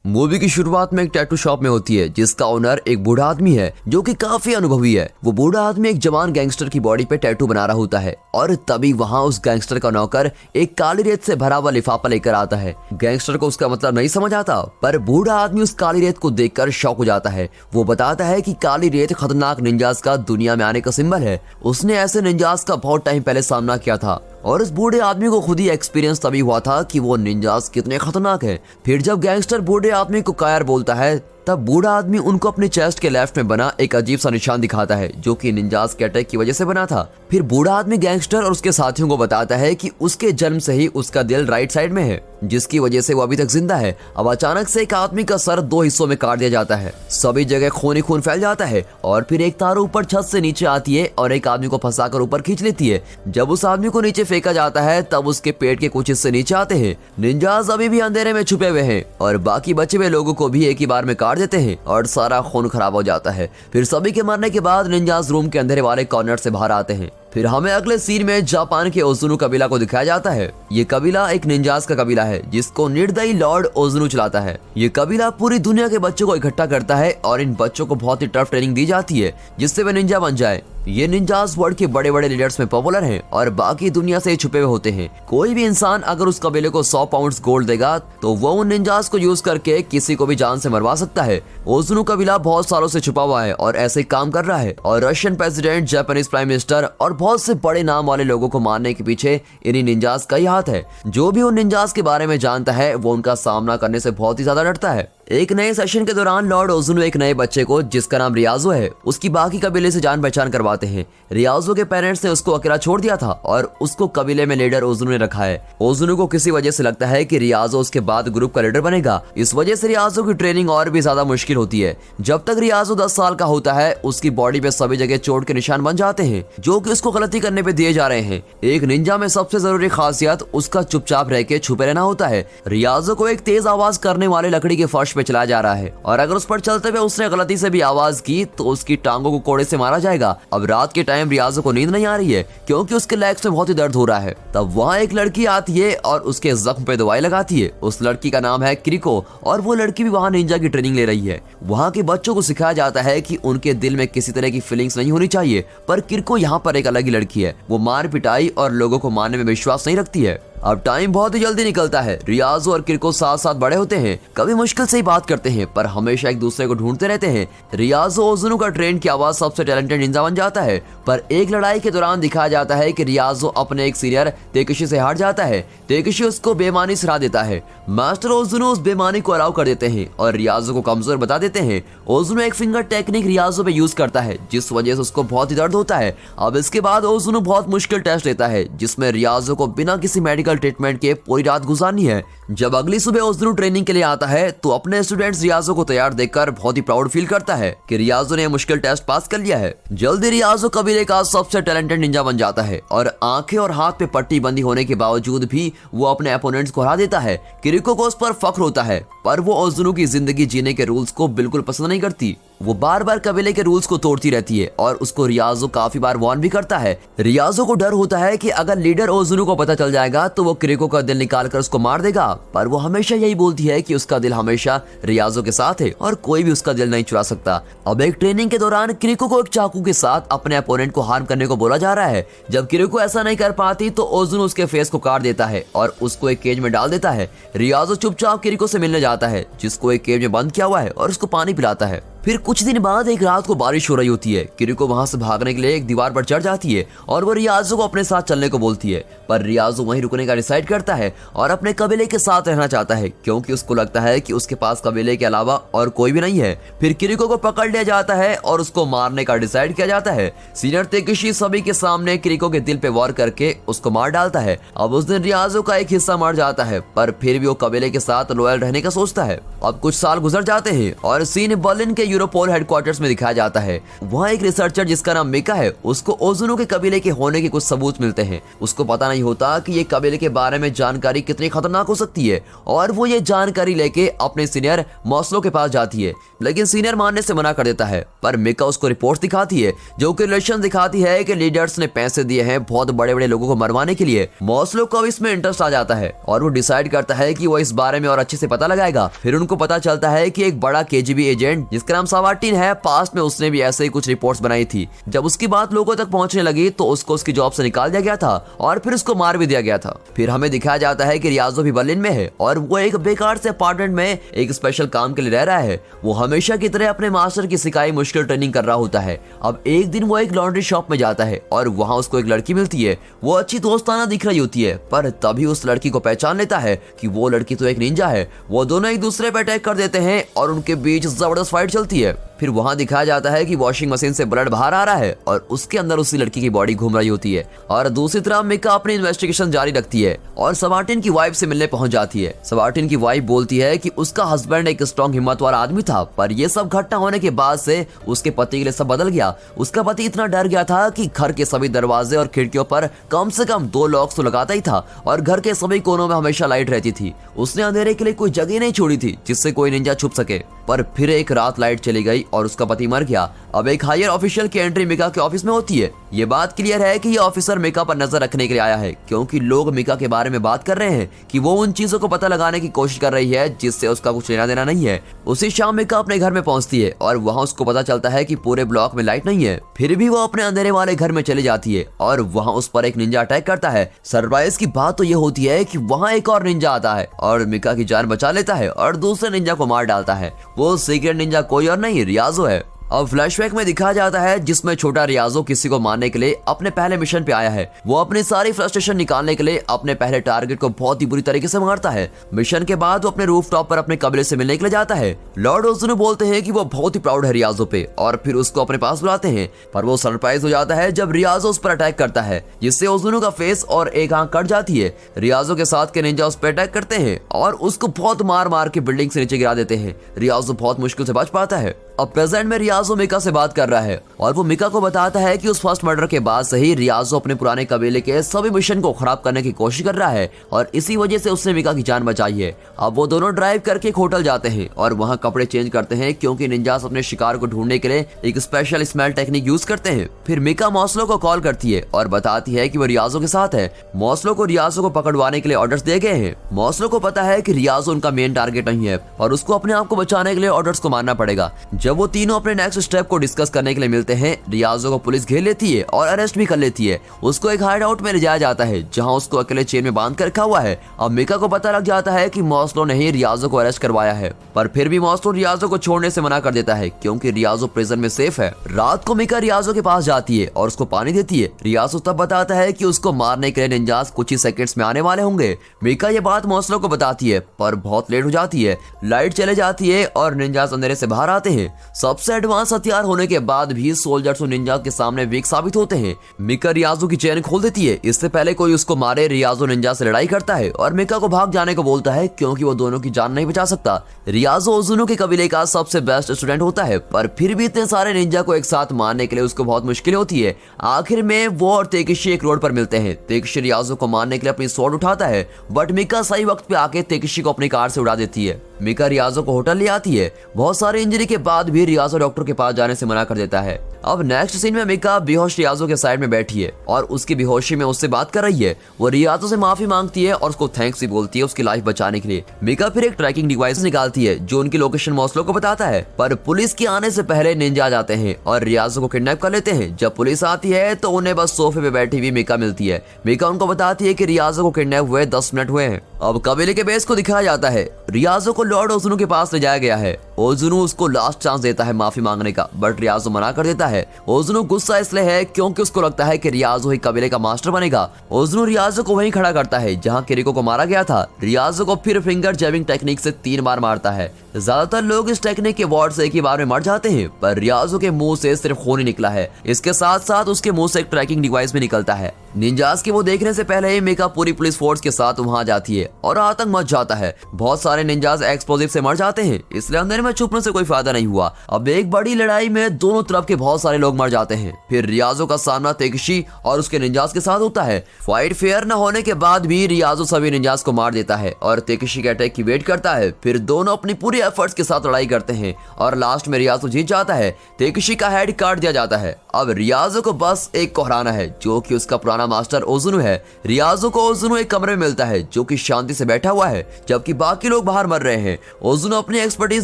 Movie की शुरुआत में एक टैटू शॉप में होती है जिसका ओनर एक बूढ़ा आदमी है जो कि काफी अनुभवी है। वो बूढ़ा आदमी एक जवान गैंगस्टर की बॉडी पे टैटू बना रहा होता है और तभी वहाँ उस गैंगस्टर का नौकर एक काली रेत से भरा हुआ लिफाफा लेकर आता है। गैंगस्टर को उसका मतलब नहीं समझ आता, पर बूढ़ा आदमी उस काली रेत को देखकर शॉक हो जाता है। वो बताता है कि काली रेत खतरनाक निंजास का दुनिया में आने का सिंबल है। उसने ऐसे निंजास का बहुत टाइम पहले सामना किया था और उस बूढ़े आदमी को खुद ही एक्सपीरियंस तभी हुआ था कि वो निंजास कितने खतरनाक है। फिर जब गैंगस्टर बूढ़े आदमी को कायर बोलता है तब बूढ़ा आदमी उनको अपने चेस्ट के लेफ्ट में बना एक अजीब सा निशान दिखाता है जो कि निंजास के अटैक की वजह से बना था। फिर बूढ़ा आदमी गैंगस्टर और उसके साथियों को बताता है कि उसके जन्म से ही उसका दिल राइट साइड में है जिसकी वजह से वो अभी तक जिंदा है। अब अचानक से एक आदमी का सर दो हिस्सों में काट दिया जाता है, सभी जगह खून ही खून फैल जाता है और फिर एक तार ऊपर छत से नीचे आती है और एक आदमी को फंसाकर ऊपर खींच लेती है। जब उस आदमी को नीचे फेंका जाता है तब उसके पेट के कुछ हिस्से नीचे आते हैं। निंजास अभी भी अंधेरे में छुपे हुए हैं और बाकी बचे हुए लोगों को भी एक ही बार में काट देते हैं और सारा खून खराब हो जाता है। फिर सभी के मरने के बाद निंजास रूम के अंधेरे वाले कॉर्नर से बाहर आते हैं। फिर हमें अगले सीन में जापान के ओजुनु कबीला को दिखाया जाता है। ये कबीला एक निंजास का कबीला है जिसको निर्दयी लॉर्ड ओजुनु चलाता है। ये कबीला पूरी दुनिया के बच्चों को इकट्ठा करता है और इन बच्चों को बहुत ही टफ ट्रेनिंग दी जाती है जिससे वे निंजा बन जाए। ये निंजास वर्ल्ड के बड़े बड़े लीडर्स में पॉपुलर हैं और बाकी दुनिया से छुपे हुए होते हैं। कोई भी इंसान अगर उस कबीले को 100 पाउंड्स गोल्ड देगा तो वो उन निंजास को यूज करके किसी को भी जान से मरवा सकता है। ओजुनु कबीला बहुत सालों से छुपा हुआ है और ऐसे काम कर रहा है और Russian president, Japanese prime minister और बहुत से बड़े नाम वाले लोगों को मारने के पीछे इन्हीं निंजास का ही हाथ है। जो भी उन निंजास के बारे में जानता है वो उनका सामना करने से बहुत ही ज्यादा डरता है। एक नए सेशन के दौरान लॉर्ड ओजुनु एक नए बच्चे को जिसका नाम रियाजो है उसकी बाकी कबीले से जान पहचान करवाते हैं। रियाजो के पेरेंट्स ने उसको अकेला छोड़ दिया था और उसको कबीले में लीडर ओजुनु ने रखा है। ओजुनु को किसी वजह से लगता है कि रियाजो उसके बाद ग्रुप का लीडर बनेगा। इस वजह से रियाजो की ट्रेनिंग और भी ज्यादा मुश्किल होती है। जब तक रियाजो 10 साल का होता है उसकी बॉडी पे सभी जगह चोट के निशान बन जाते हैं जो कि उसको गलती करने पे दिए जा रहे हैं। एक निंजा में सबसे जरूरी खासियत उसका चुपचाप रह के छुपे रहना होता है। रियाजो को एक तेज आवाज करने वाले लकड़ी के फर्श पे चलाया जा रहा है और अगर उस पर चलते हुए उसने गलती से भी आवाज की तो उसकी टांगों को कोड़े से मारा जाएगा। अब रात के टाइम रियाजो को नींद नहीं आ रही है क्योंकि उसके लेग्स में बहुत ही दर्द हो रहा है। तब वहाँ एक लड़की आती है और उसके जख्म पे दवाई लगाती है। उस लड़की का नाम है किरिको और वो लड़की भी वहाँ निंजा की ट्रेनिंग ले रही है। वहाँ के बच्चों को सिखाया जाता है कि उनके दिल में किसी तरह की फीलिंग्स नहीं होनी चाहिए, पर किरिको यहाँ पर एक अलग ही लड़की है। वो मार पिटाई और लोगों को मारने में विश्वास नहीं रखती है। अब टाइम बहुत ही जल्दी निकलता है। रियाजो और किरिको साथ साथ बड़े होते हैं, कभी मुश्किल से ही बात करते हैं पर हमेशा एक दूसरे को ढूंढते रहते हैं। रियाजो ओजुनु का ट्रेन किया हुआ सबसे टैलेंटेड निंजा बन जाता है, पर एक लड़ाई के दौरान दिखाया जाता है कि रियाजो अपने एक सीनियर तेकेशी से हार जाता है। तेकेशी उसको बेईमानी से हरा देता है। मास्टर ओजुनु उस बेईमानी को अलाउ कर देते हैं और रियाजो को कमजोर बता देते हैं। ओजुनु एक फिंगर टेक्निक रियाजो पे यूज करता है जिस वजह से उसको बहुत ही दर्द होता है। अब इसके बाद ओजुनु बहुत मुश्किल टेस्ट लेता है जिसमें रियाजो को बिना किसी मेडिकल ट्रीटमेंट के पूरी रात गुजारनी है। जब अगली सुबह ओजुनु ट्रेनिंग के लिए आता है तो अपने स्टूडेंट्स रियाजो को तैयार देखकर बहुत ही प्राउड फील करता है कि रियाजो ने मुश्किल टेस्ट पास कर लिया है। जल्दी रियाजो कबीले का सबसे टैलेंटेड निंजा बन जाता है और आंखें और हाथ पे पट्टी बंदी होने के बावजूद भी वो अपने अपोनेंट्स को हरा देता है। किरिको को उस पर फख्र होता है, पर वो ओजुनु की जिंदगी जीने के रूल्स को बिल्कुल पसंद नहीं करती। वो बार बार कबीले के रूल्स को तोड़ती रहती है और उसको रियाजो काफी बार वार्न भी करता है। रियाजो को डर होता है कि अगर लीडर ओजुनु को पता चल जाएगा तो वो किरिको का दिल निकालकर उसको मार देगा, पर वो हमेशा यही बोलती है कि उसका दिल हमेशा रियाजो के साथ है और कोई भी उसका दिल नहीं चुरा सकता। अब एक ट्रेनिंग के दौरान किरिको को एक चाकू के साथ अपने अपोनेंट को हार्म करने को बोला जा रहा है। जब किरिको ऐसा नहीं कर पाती तो ओजुनु उसके फेस को काट देता है और उसको एक केज में डाल देता है। रियाजो चुपचाप किरिको से मिलने जाता है जिसको एक केज में बंद किया हुआ है और उसको पानी पिलाता है। फिर कुछ दिन बाद एक रात को बारिश हो रही होती है। किरिको वहां से भागने के लिए एक दीवार पर चढ़ जाती है और वो रियाजो को अपने साथ चलने को बोलती है, पर रियाजो वहीं रुकने का डिसाइड करता है और अपने कबीले के साथ रहना चाहता है क्योंकि उसको लगता है कि उसके पास कबीले के अलावा और कोई भी नहीं है। फिर किरिको को पकड़ लिया जाता है और उसको मारने का डिसाइड किया जाता है। सीनियर तेकेशी सभी के सामने किरिको के दिल पे वार करके उसको मार डालता है। अब उस दिन रियाजो का एक हिस्सा मर जाता है, पर फिर भी वो कबीले के साथ लॉयल रहने का सोचता है। अब कुछ साल गुजर जाते हैं और सीन बर्लिन के यूरोपोल हेडक्वार्टर्स में दिखाया जाता है। वहाँ एक रिसर्चर जिसका नाम मिका है, उसको ओजुनु के कबीले के होने के कुछ सबूत मिलते हैं। उसको पता नहीं होता कि ये कबीले के बारे में जानकारी कितनी खतरनाक हो सकती है और वो ये जानकारी लेके अपने सीनियर मॉस्लो के पास जाती है, लेकिन सीनियर मानने से मना कर देता है। पर मिका उसको रिपोर्ट दिखाती है जो कि रिलेशन दिखाती है कि लीडर्स ने पैसे दिए हैं बहुत बड़े बड़े लोगों को मरवाने के लिए। मॉस्लो को अब इसमें इंटरेस्ट आ जाता है और वो डिसाइड करता है कि वो इस बारे में और अच्छे से पता लगाएगा। फिर उनको पता चलता है कि एक बड़ा केजीबी एजेंट जिसका नाम सावाटिन है, पास्ट में उसने भी ऐसे ही कुछ रिपोर्ट्स बनाई थी। जब उसकी बात लोगों तक पहुंचने लगी तो उसको उसकी जॉब से निकाल दिया गया था और फिर उसको मार भी दिया गया था। फिर हमें दिखाया जाता है कि रियाजो भी बर्लिन में है और वो एक बेकार से अपार्टमेंट में एक स्पेशल काम के लिए रह रहा है। वो हमेशा की तरह अपने मास्टर की सिखाई मुश्किल ट्रेनिंग कर रहा होता है। अब एक दिन वो एक लॉन्ड्री शॉप में जाता है और वहाँ उसको एक लड़की मिलती है। वो अच्छी दोस्ताना दिख रही होती है, पर तभी उस लड़की को पहचान लेता है कि वो लड़की तो एक निंजा है। वो दोनों एक दूसरे पर अटैक कर देते हैं और उनके बीच जबरदस्त फाइट चलती है। फिर वहां दिखाया जाता है कि वॉशिंग मशीन से ब्लड बाहर आ रहा है और उसके अंदर उसी लड़की की बॉडी घूम रही होती है। और दूसरी तरफ मिका अपनी इन्वेस्टिगेशन जारी रखती है और सवाटिन की वाइफ से मिलने पहुंच जाती है। सवाटिन की वाइफ बोलती है कि उसका हस्बैंड एक स्ट्रॉन्ग हिम्मत वाला आदमी था, पर ये सब घटना होने के बाद से उसके पति के लिए सब बदल गया। उसका पति इतना डर गया था कि घर के सभी दरवाजे और खिड़कियों पर कम से कम 2 लॉक्स तो लगाता ही था और घर के सभी कोनों में हमेशा लाइट रहती थी। उसने अंधेरे के लिए कोई जगह नहीं छोड़ी थी जिससे कोई निंजा छुप सके। पर फिर एक रात लाइट चली गई और उसका पति मर गया। अब एक हायर ऑफिशियल की एंट्री मिका के ऑफिस में होती है। ये बात क्लियर है कि ये ऑफिसर मिका पर नजर रखने के लिए आया है, क्योंकि लोग मिका के बारे में बात कर रहे हैं कि वो उन चीजों को पता लगाने की कोशिश कर रही है जिससे उसका कुछ लेना देना नहीं है। उसी शाम मिका अपने घर में पहुंचती है और वहाँ उसको पता चलता है कि पूरे ब्लॉक में लाइट नहीं है। फिर भी वो अपने अंधेरे वाले घर में चली जाती है और वहाँ उस पर एक निंजा अटैक करता है। सरप्राइज की बात तो ये होती है कि वहाँ एक और निंजा आता है और मिका की जान बचा लेता है और दूसरे निंजा को मार डालता है। वो सीक्रेट निंजा कोई और नहीं, रियाजो है। अब फ्लैशबैक में दिखाया जाता है जिसमें छोटा रियाजो किसी को मारने के लिए अपने पहले मिशन पे आया है। वो अपनी सारी फ्रस्ट्रेशन निकालने के लिए अपने पहले टारगेट को बहुत ही बुरी तरीके से मारता है। मिशन के बाद वो अपने रूफटॉप पर अपने कबीले से मिलने के लिए जाता है। लॉर्ड ओजुनु बोलते हैं कि वो बहुत ही प्राउड है रियाजो पे और फिर उसको अपने पास बुलाते हैं, पर वो सरप्राइज हो जाता है जब रियाजो उस पर अटैक करता है, जिससे ओजुनु का फेस और एक आंख कट जाती है। रियाजो के साथ के निंजा उस पर अटैक करते हैं और उसको बहुत मार मार के बिल्डिंग से नीचे गिरा देते हैं। रियाजो बहुत मुश्किल से बच पाता है। अब प्रेजेंट में रियाजो मिका से बात कर रहा है और वो मिका को बताता है कि उस फर्स्ट मर्डर के बाद से ही रियाजो अपने पुराने कबीले के सभी मिशन को खराब करने की कोशिश कर रहा है और इसी वजह से उसने मिका की जान बचाई है। अब वो दोनों ड्राइव करके एक होटल जाते हैं और वहाँ कपड़े चेंज करते हैं, क्योंकि निंजास अपने शिकार को ढूंढने के लिए एक स्पेशल स्मेल टेक्निक यूज करते हैं। फिर मिका मॉस्लो को कॉल करती है और बताती है कि वो रियाजो के साथ है। मॉस्लो को रियाजो को पकड़वाने के लिए ऑर्डर्स दिए गए हैं। मॉस्लो को पता है कि रियाजो उनका मेन टारगेट नहीं है और उसको अपने आप को बचाने के लिए ऑर्डर्स को मानना पड़ेगा। जब वो तीनों अपने नेक्स्ट स्टेप को डिस्कस करने के लिए मिलते हैं, रियाजो को पुलिस घेर लेती है और अरेस्ट भी कर लेती है। उसको एक हाइड आउट में ले जाया जाता है जहां उसको अकेले चेन में बांध कर रखा हुआ है। अब मिका को पता लग जाता है कि मॉस्लो ने ही रियाजो को अरेस्ट करवाया है, पर फिर भी मॉस्लो रियाजो को छोड़ने से मना कर देता है क्योंकि रियाजो प्रिजन में सेफ है। रात को मिका रियाजो के पास जाती है और उसको पानी देती है। रियाजो तब बताता है कि उसको मारने के लिए निंजास कुछ ही सेकंड्स में आने वाले होंगे। मिका ये बात मॉस्लो को बताती है, पर बहुत लेट हो जाती है। लाइट चले जाती है और निंजास अंधेरे से बाहर आते हैं। सबसे एडवांस हथियार होने के बाद भी सोल्जर्स निंजा के सामने वीक साबित होते हैं। मिका रियाजो की चेन खोल देती है। इससे पहले कोई उसको मारे, रियाजो निंजा से लड़ाई करता है और मिका को भाग जाने को बोलता है क्योंकि वो दोनों की जान नहीं बचा सकता। रियाजो ओजुनु के कबीले का सबसे बेस्ट स्टूडेंट होता है, पर फिर भी इतने सारे निंजा को एक साथ मारने के लिए उसको बहुत मुश्किल होती है। आखिर में वो और तेकिशी एक रोड पर मिलते हैं। तेकिशी रियाजो को मारने के लिए अपनी स्वॉर्ड उठाता है, बट मिका सही वक्त पे आके तेकिशी को अपनी कार से उड़ा देती है। मिका रियाजो को होटल ले आती है। बहुत सारे इंजरी के बाद भी रियाजो डॉक्टर के पास जाने से मना कर देता है। अब नेक्स्ट सीन में मिका बेहोश रियाजो के साइड में बैठी है और उसकी बेहोशी में उससे बात कर रही है। वो रियाजो से माफी मांगती है और उसको थैंक्स भी बोलती है उसकी लाइफ बचाने के लिए। मिका फिर एक ट्रैकिंग डिवाइस निकालती है जो उनकी लोकेशन मॉस्लो को बताता है, पर पुलिस के आने से पहले निंजा आ जाते हैं और रियाजो को किडनैप कर लेते हैं। जब पुलिस आती है तो उन्हें बस सोफे पे बैठी हुई मिका मिलती है। मिका उनको बताती है कि रियाजो को किडनैप हुए 10 मिनट हुए हैं। अब कबीले के बेस को दिखाया जाता है। रियाजो को लॉर्ड ओजुनु के पास ले जाया गया है। ओजुनु उसको लास्ट चांस देता है माफी मांगने का, बट रियाजो मना कर देता है। ओजुनु गुस्सा इसलिए है क्योंकि उसको लगता है कि रियाजो ही कबीले का मास्टर बनेगा। ओजुनु रियाजो को वहीं खड़ा करता है जहां किरिको को मारा गया था। रियाजो को फिर फिंगर जैबिंग टेक्निक से 3 बार मारता है। ज्यादातर लोग इस टेक्निक के वार्ड से एक ही बार में मर जाते हैं, पर रियाजो के मुंह से सिर्फ खून ही निकला है। इसके साथ साथ उसके मुंह से एक ट्रैकिंग डिवाइस भी निकलता है। निंजास के वो देखने से पहले ही मिका पूरी पुलिस फोर्स के साथ वहां जाती है और आतंक मच जाता है। बहुत सारे निंजास एक्सप्लोजिव से मर जाते हैं, इसलिए अंदर में में छुपने से कोई फायदा नहीं हुआ। अब एक बड़ी लड़ाई में दोनों तरफ के बहुत सारे लोग मर जाते हैं। फिर रियाजो का सामना तेकेशी और उसके निंजास के साथ होता है। फाइट फेयर न होने के बाद भी रियाजो सभी निंजास को मार देता है और तेकेशी के अटैक की वेट करता है। फिर दोनों अपनी पूरी एफर्ट्स के साथ लड़ाई करते हैं और लास्ट में रियाजो जीत जाता है। तेकेशी का हेड काट दिया जाता है। अब रियाजो को बस एक को हराना है जो कि उसका पुराना मास्टर ओजुनु है। रियाजो को ओजुनु एक कमरे में मिलता है जो कि शांति से बैठा हुआ है जबकि बाकी लोग बाहर मर रहे हैं। ओजुनु अपनी एक्सपर्टीज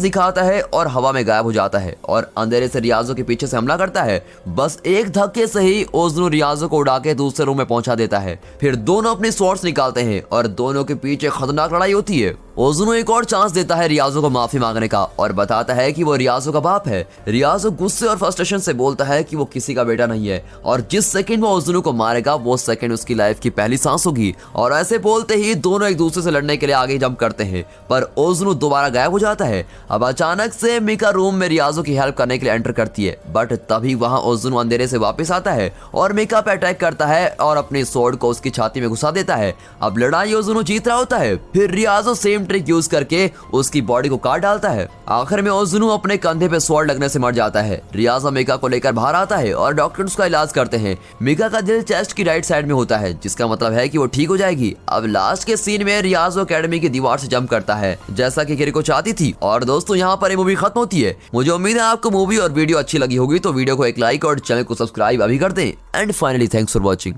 दिखाता है और हवा में गायब हो जाता है और अंधेरे से रियाजो के पीछे से हमला करता है। बस एक धक्के से ही ओजुनु रियाजो को उड़ा के दूसरे रूम में पहुंचा देता है। फिर दोनों अपनी स्वॉर्ड्स निकालते हैं और दोनों के पीछे खतरनाक लड़ाई होती है। ओजुनु एक और चांस देता है रियाजो को माफी मांगने का और बताता है कि वो रियाजो का बाप है। रियाजो गुस्से और फ्रस्ट्रेशन से बोलता है कि वो किसी का बेटा नहीं है और जिस सेकंड वो ओजुनु को मारेगा वो सेकंड उसकी लाइफ की पहली सांस होगी। और ऐसे बोलते ही दोनों एक दूसरे से लड़ने के लिए आगे जंप करते हैं पर ओजुनु दोबारा गायब हो जाता है। अब अचानक से मिका रूम में रियाजो की हेल्प करने के लिए एंटर करती है बट तभी वहां ओजुनु अंधेरे से वापस आता है और मिका पे अटैक करता है और अपनी स्वॉर्ड को उसकी छाती में घुसा देता है। अब लड़ाई ओजुनु जीत रहा होता है। फिर रियाजो सेम ट्रिक यूज करके उसकी बॉडी को काट डालता है। आखिर में ओजुनु अपने कंधे पे स्वॉर्ड लगने से मर जाता है। रियाजो मिका को लेकर बाहर आता है और डॉक्टर उसका इलाज करते हैं। मिका का दिल चेस्ट की राइट साइड में होता है जिसका मतलब है कि वो ठीक हो जाएगी। अब लास्ट के सीन में रियाजो एकेडमी की दीवार से जंप करता है जैसा कि किरीको चाहती थी। और दोस्तों यहाँ पर ये मूवी खत्म होती है। मुझे उम्मीद है आपको मूवी और वीडियो अच्छी लगी होगी तो वीडियो को एक लाइक और चैनल को सब्सक्राइब अभी कर दें। And finally thanks for watching.